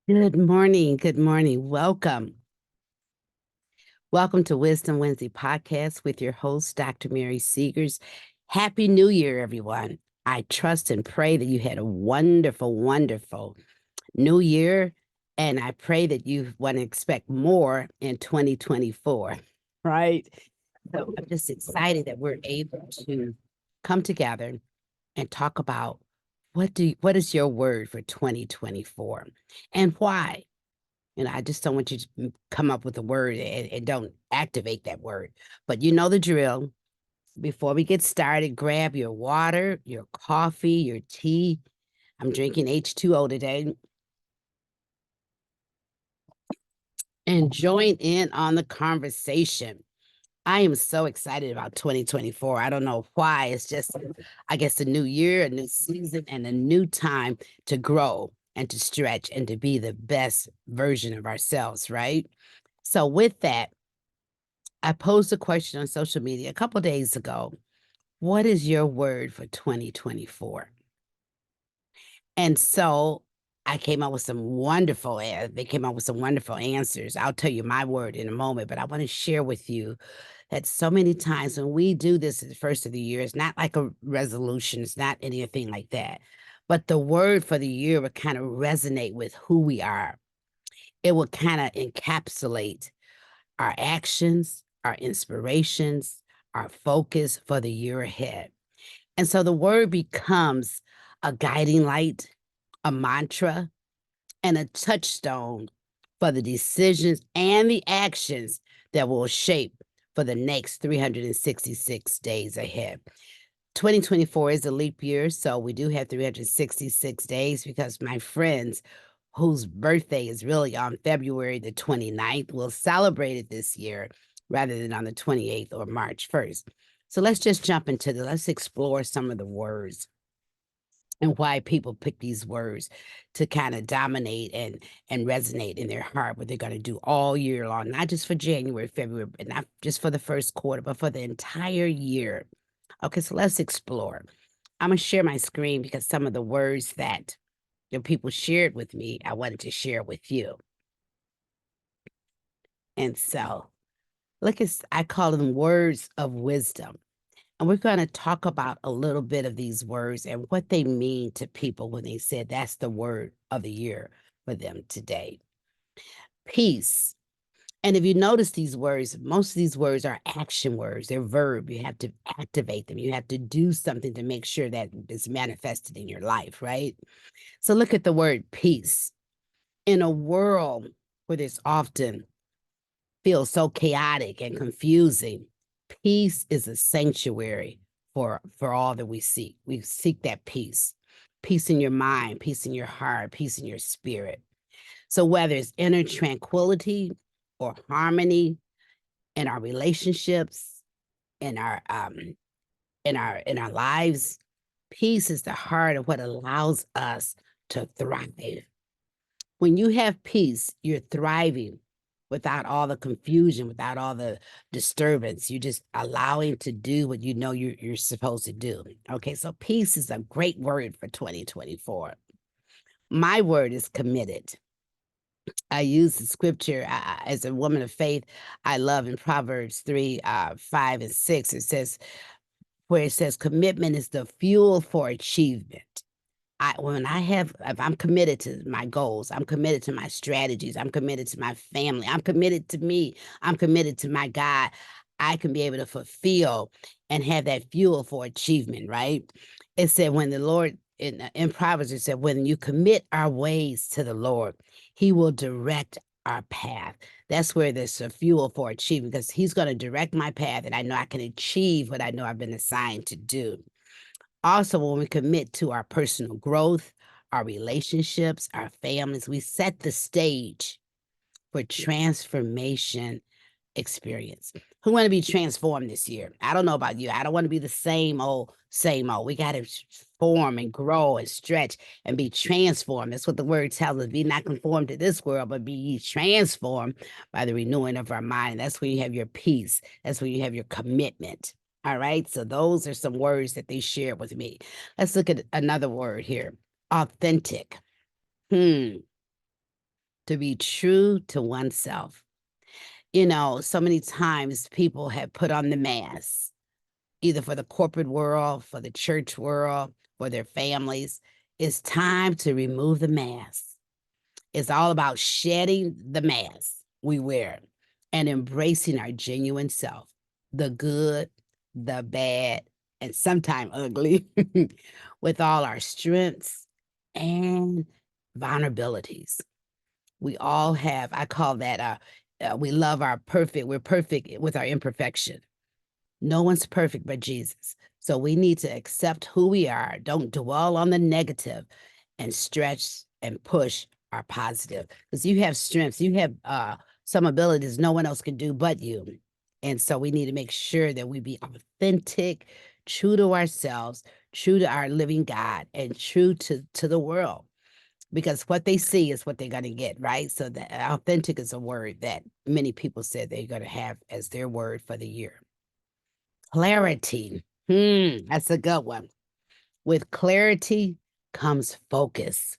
Good morning. Good morning. Welcome. Welcome to Wisdom Wednesday podcast with your host, Dr. Mary Segars. Happy New Year, everyone. I trust and pray that you had a wonderful, wonderful new year. And I pray that you want to expect more in 2024, right? So I'm just excited that we're able to come together and talk about what is your word for 2024 and why? I just don't want you to come up with a word and don't activate that word. But you know the drill. Before we get started, grab your water, your coffee, your tea. I'm drinking H2O today and join in on the conversation. I am so excited about 2024. I don't know why. It's just, I guess, a new year, a new season, and a new time to grow and to stretch and to be the best version of ourselves, right? So, with that, I posed a question on social media a couple days ago. What is your word for 2024? And so I came up with some wonderful, they came up with some wonderful answers. I'll tell you my word in a moment, but I want to share with you that so many times when we do this at the first of the year, it's not like a resolution, it's not anything like that. But the word for the year will kind of resonate with who we are. It will kind of encapsulate our actions, our inspirations, our focus for the year ahead. And so the word becomes a guiding light, a mantra, and a touchstone for the decisions and the actions that will shape for the next 366 days ahead. 2024 is a leap year, so we do have 366 days because my friends whose birthday is really on February the 29th will celebrate it this year rather than on the 28th or March 1st. So let's just jump into let's explore some of the words and why people pick these words to kind of dominate and resonate in their heart, what they're going to do all year long, not just for January, February, but not just for the first quarter, but for the entire year. Okay, so let's explore. I'm going to share my screen because some of the words that the people shared with me, I wanted to share with you. And so, look at, I call them words of wisdom. And we're going to talk about a little bit of these words and what they mean to people when they said that's the word of the year for them today. Peace. And if you notice these words, most of these words are action words. They're verb. You have to activate them. You have to do something to make sure that it's manifested in your life, right? So look at the word peace. In a world where there's often feels so chaotic and confusing, peace is a sanctuary for all that we seek. We seek that peace. Peace in your mind, peace in your heart, peace in your spirit. So whether it's inner tranquility or harmony in our relationships, in our in our lives, peace is the heart of what allows us to thrive. When you have peace, you're thriving without all the confusion, without all the disturbance. You're just allowing to do what you know you're supposed to do. Okay, so peace is a great word for 2024. My word is committed. I use the scripture as a woman of faith. I love in Proverbs 3, 5, and 6. It says, where it says, commitment is the fuel for achievement. If I'm committed to my goals, I'm committed to my strategies, I'm committed to my family, I'm committed to me, I'm committed to my God, I can be able to fulfill and have that fuel for achievement, right? It said when the Lord in Proverbs, it said, when you commit our ways to the Lord, He will direct our path. That's where there's a fuel for achievement because He's going to direct my path and I know I can achieve what I know I've been assigned to do. Also, when we commit to our personal growth, our relationships, our families, we set the stage for transformation experience. Who want to be transformed this year? I don't know about you. I don't want to be the same old, same old. We got to form and grow and stretch and be transformed. That's what the word tells us. Be not conformed to this world, but be transformed by the renewing of our mind. That's where you have your peace. That's where you have your commitment. All right. So those are some words that they shared with me. Let's look at another word here. Authentic. Hmm. to be true to oneself. So many times people have put on the mask, either for the corporate world, for the church world, for their families. It's time to remove the mask. It's all about shedding the mask we wear and embracing our genuine self, the good, the bad, and sometimes ugly, with all our strengths and vulnerabilities. We all have, I call that, we love our perfect, we're perfect with our imperfection. No one's perfect but Jesus. So we need to accept who we are. Don't dwell on the negative and stretch and push our positive. Because you have strengths, you have some abilities no one else can do but you. And so we need to make sure that we be authentic, true to ourselves, true to our living God, and true to the world. Because what they see is what they're going to get, right? So that authentic is a word that many people said they're going to have as their word for the year. Clarity. That's a good one. With clarity comes focus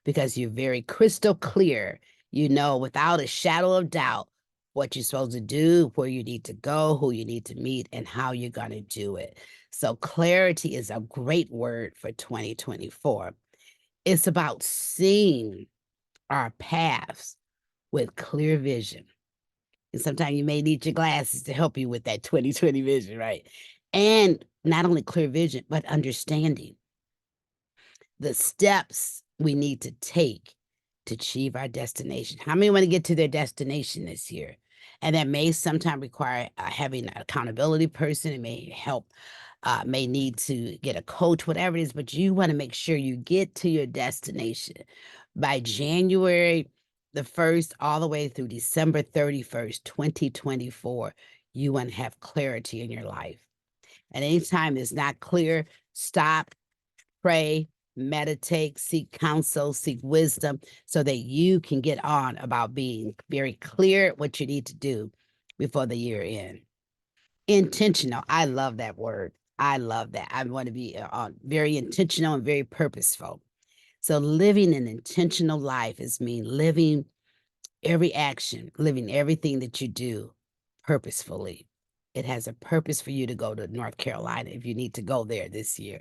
because you're very crystal clear. You know, without a shadow of doubt, what you're supposed to do, where you need to go, who you need to meet, and how you're going to do it. So, clarity is a great word for 2024. It's about seeing our paths with clear vision. And sometimes you may need your glasses to help you with that 2020 vision, right? And not only clear vision, but understanding the steps we need to take to achieve our destination. How many want to get to their destination this year? And that may sometimes require having an accountability person. It may help, may need to get a coach, whatever it is, but you want to make sure you get to your destination by January the 1st, all the way through December 31st, 2024. You want to have clarity in your life. And anytime it's not clear, stop, pray, meditate, seek counsel, seek wisdom, so that you can get on about being very clear what you need to do before the year end. Intentional. I love that word. I love that. I want to be very intentional and very purposeful. So living an intentional life is mean living every action, living everything that you do purposefully. It has a purpose for you to go to North Carolina if you need to go there this year.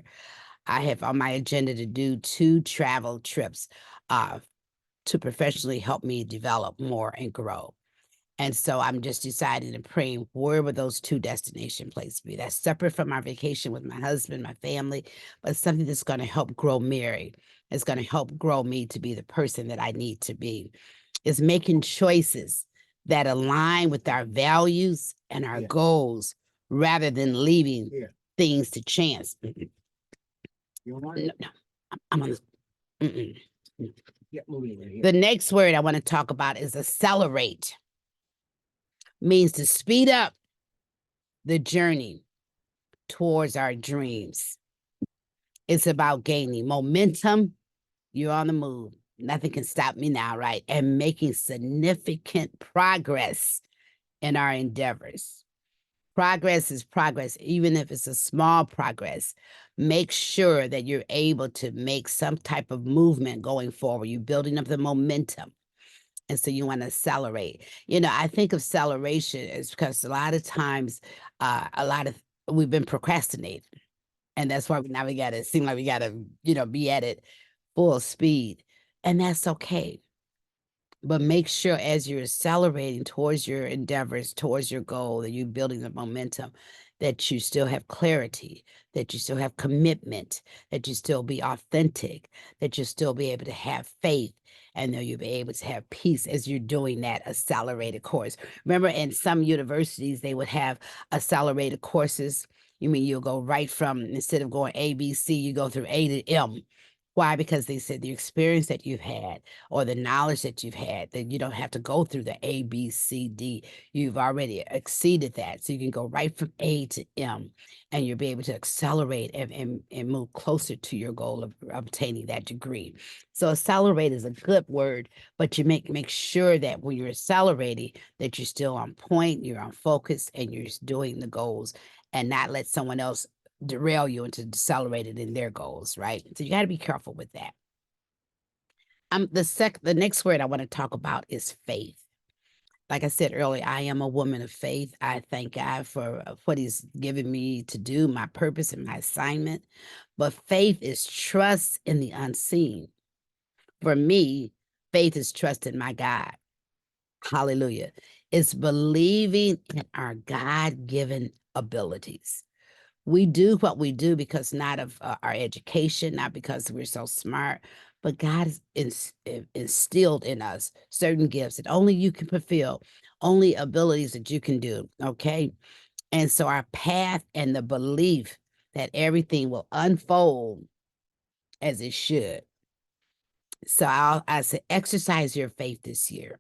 I have on my agenda to do 2 travel trips to professionally help me develop more and grow. And so I'm just deciding and praying where would those 2 destination places be. That's separate from our vacation with my husband, my family, but something that's going to help grow Mary. It's going to help grow me to be the person that I need to be. Is making choices that align with our values and our goals rather than leaving things to chance. No, no, I'm on this. The next word I want to talk about is accelerate. Means to speed up the journey towards our dreams. It's about gaining momentum. You're on the move. Nothing can stop me now, right? And making significant progress in our endeavors. Progress is progress, even if it's a small progress. Make sure that you're able to make some type of movement going forward. You're building up the momentum. And so you want to accelerate. I think of acceleration is because a lot of times, we've been procrastinating. And that's why now we got to seem like we got to, be at it full speed. And that's okay. But make sure as you're accelerating towards your endeavors, towards your goal, that you're building the momentum, that you still have clarity, that you still have commitment, that you still be authentic, that you still be able to have faith, and that you'll be able to have peace as you're doing that accelerated course. Remember, in some universities, they would have accelerated courses. You mean you'll go right from, instead of going A, B, C, you go through A to M. Why? Because they said the experience that you've had or the knowledge that you've had, that you don't have to go through the A, B, C, D. You've already exceeded that. So you can go right from A to M and you'll be able to accelerate and move closer to your goal of obtaining that degree. So accelerate is a good word, but you make sure that when you're accelerating, that you're still on point, you're on focus, and you're doing the goals and not let someone else derail you into accelerated in their goals, right? So you got to be careful with that. The next word I want to talk about is faith. Like I said earlier, I am a woman of faith. I thank God for what He's given me to do, my purpose and my assignment. But faith is trust in the unseen. For me, faith is trust in my God. Hallelujah. It's believing in our God given abilities. We do what we do because not of our education, not because we're so smart, but God has instilled in us certain gifts that only you can fulfill, only abilities that you can do. Okay. And so our path and the belief that everything will unfold as it should. So I say exercise your faith this year.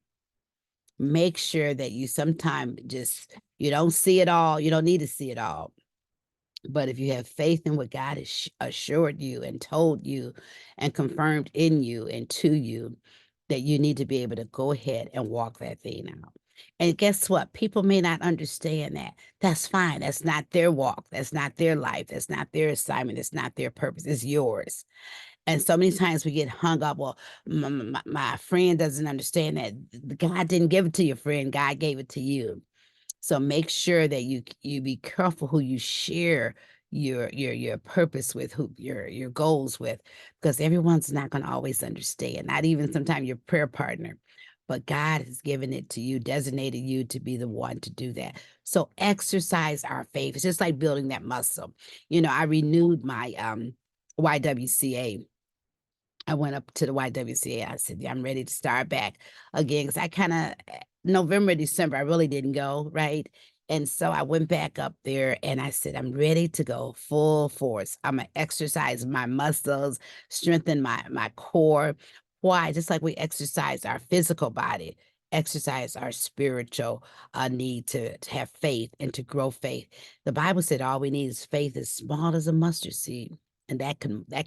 Make sure that you sometime just you don't see it all. You don't need to see it all. But if you have faith in what God has assured you and told you and confirmed in you and to you, that you need to be able to go ahead and walk that thing out. And guess what? People may not understand that. That's fine. That's not their walk. That's not their life. That's not their assignment. It's not their purpose. It's yours. And so many times we get hung up. Well, my friend doesn't understand that God didn't give it to your friend. God gave it to you. So make sure that you be careful who you share your purpose with, who your goals with, because everyone's not going to always understand. Not even sometimes your prayer partner, but God has given it to you, designated you to be the one to do that. So exercise our faith. It's just like building that muscle. I renewed my YWCA. I went up to the YWCA. I said, yeah, I'm ready to start back again. Cause I kind of, November, December, I really didn't go, right? And so I went back up there and I said, I'm ready to go full force. I'm going to exercise my muscles, strengthen my core. Why? Just like we exercise our physical body, exercise our spiritual need to have faith and to grow faith. The Bible said all we need is faith as small as a mustard seed. And that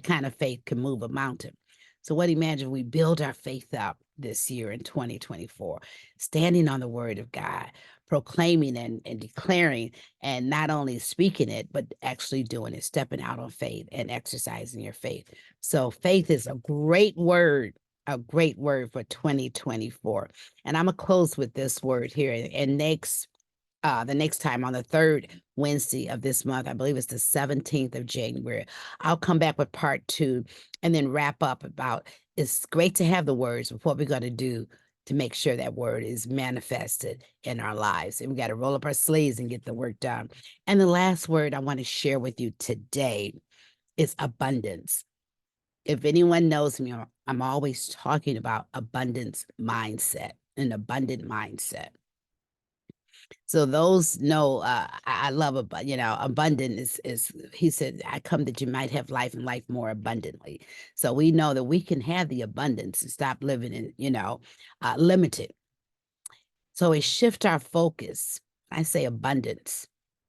kind of faith can move a mountain. So what imagine we build our faith up this year in 2024, standing on the word of God, proclaiming and declaring, and not only speaking it, but actually doing it, stepping out on faith and exercising your faith. So faith is a great word for 2024. And I'm going to close with this word here. And the next time on the third Wednesday of this month, I believe it's the 17th of January, I'll come back with part 2 and then wrap up about it's great to have the words, but what we're going to do to make sure that word is manifested in our lives. And we got to roll up our sleeves and get the work done. And the last word I want to share with you today is abundance. If anyone knows me, I'm always talking about abundance mindset, an abundant mindset. So those know I love abundant is he said, I come that you might have life and life more abundantly. So we know that we can have the abundance and stop living in, limited. So it shift our focus. I say abundance.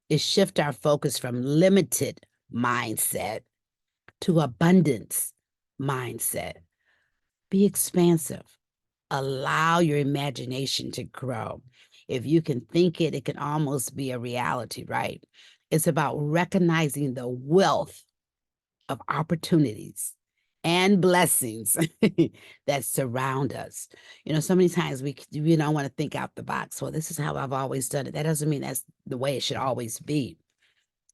It shift our focus from limited mindset to abundance mindset. Be expansive. Allow your imagination to grow. If you can think it, it can almost be a reality, right? It's about recognizing the wealth of opportunities and blessings that surround us. So many times we don't want to think out the box. Well, this is how I've always done it. That doesn't mean that's the way it should always be.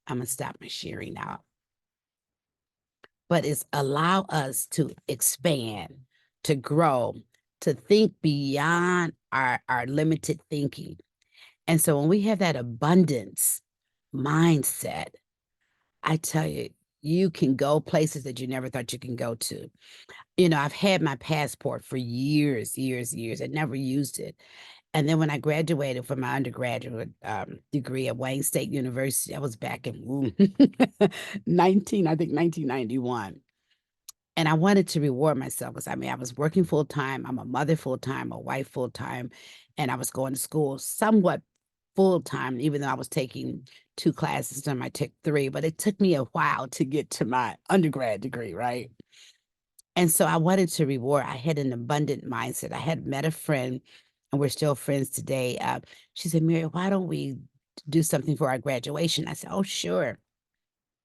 I'm going to stop my sharing now. But it's allow us to expand, to grow, to think beyond our limited thinking. And so when we have that abundance mindset, I tell you, you can go places that you never thought you can go to. I've had my passport for years, years, years. I never used it. And then when I graduated from my undergraduate degree at Wayne State University, I was back in 1991. And I wanted to reward myself because I was working full time. I'm a mother full time, a wife full time, and I was going to school somewhat full time, even though I was taking 2 classes. I might take 3, but it took me a while to get to my undergrad degree, right? And so I wanted to reward. I had an abundant mindset. I had met a friend, and we're still friends today. She said, Mary, why don't we do something for our graduation? I said, oh, sure.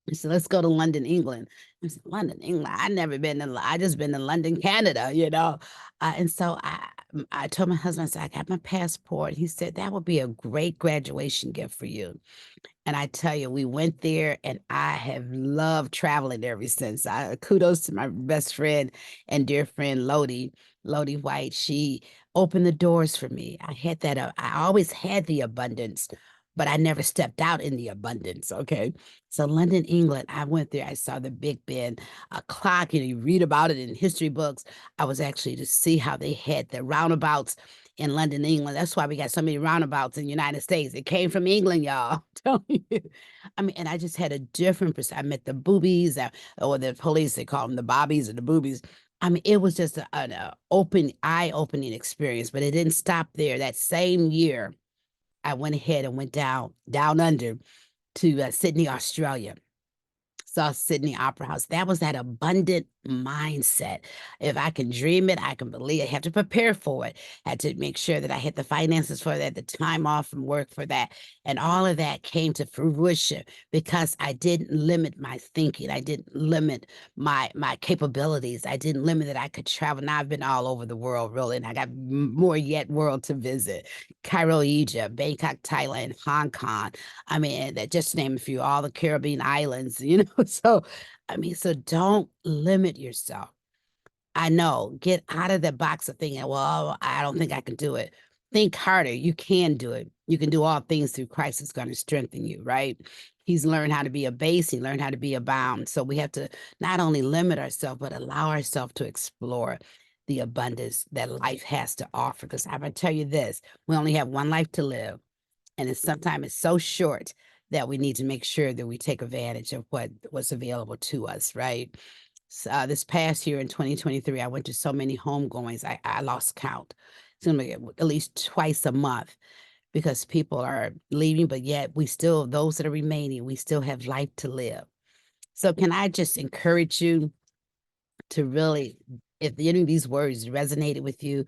He said, "Let's go to London, England." I said, "London, England? I never been to I just been to London, Canada," you know? And so I told my husband, I said, "I got my passport." He said, "That would be a great graduation gift for you." And I tell you, we went there and I have loved traveling ever since. Kudos to my best friend and dear friend Lodi White. She opened the doors for me. I always had the abundance, but I never stepped out in the abundance. Okay. So London, England, I went there. I saw the Big Ben, a clock, you read about it in history books. I was actually to see how they had the roundabouts in London, England. That's why we got so many roundabouts in the United States. It came from England, y'all. Telling you. I mean, and I just had a different perspective. I met the boobies, or the police, they call them the bobbies or the boobies. I mean, it was just an open, eye-opening experience, but it didn't stop there. That same year, I went ahead and went down under to Sydney, Australia. Saw Sydney Opera House. That was that abundant mindset. If I can dream it, I can believe it. I have to prepare for it. Had to make sure that I had the finances for that, the time off from work for that. And all of that came to fruition because I didn't limit my thinking. I didn't limit my capabilities. I didn't limit that I could travel. Now I've been all over the world, really, and I got more yet world to visit. Cairo, Egypt, Bangkok, Thailand, Hong Kong. I mean, that just to name a few, all the Caribbean islands, you know. So, I mean, so don't limit yourself. I know, get out of the box of thinking, well, I don't think I can do it. Think harder. You can do it. You can do all things through Christ is going to strengthen you, right? He's learned how to be a base, he learned how to be abound. So we have to not only limit ourselves, but allow ourselves to explore the abundance that life has to offer. Because I'm going to tell you this, we only have one life to live. And sometimes it's so short that we need to make sure that we take advantage of what's available to us, right? So, this past year in 2023, I went to so many homegoings, I lost count. It's gonna be at least twice a month because people are leaving, but yet we still, those that are remaining, we still have life to live. So can I just encourage you to really, if any of these words resonated with you,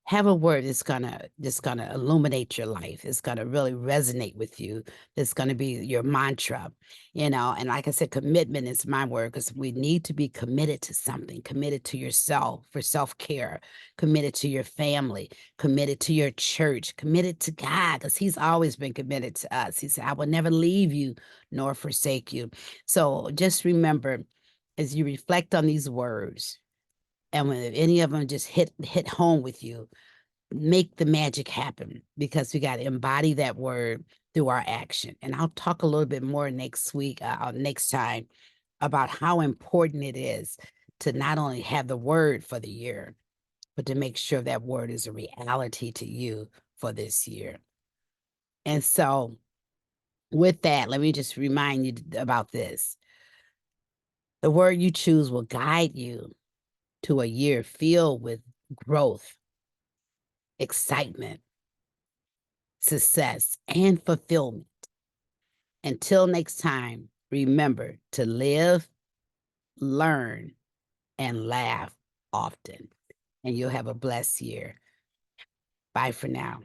have a word that's gonna illuminate your life. It's gonna really resonate with you. It's gonna be your mantra, And like I said, commitment is my word because we need to be committed to something, committed to yourself for self-care, committed to your family, committed to your church, committed to God, because He's always been committed to us. He said, "I will never leave you nor forsake you." So just remember, as you reflect on these words, and when any of them just hit home with you, make the magic happen because we got to embody that word through our action. And I'll talk a little bit more next week, next time, about how important it is to not only have the word for the year, but to make sure that word is a reality to you for this year. And so, with that, let me just remind you about this. The word you choose will guide you to a year filled with growth, excitement, success, and fulfillment. Until next time, remember to live, learn, and laugh often, and you'll have a blessed year. Bye for now.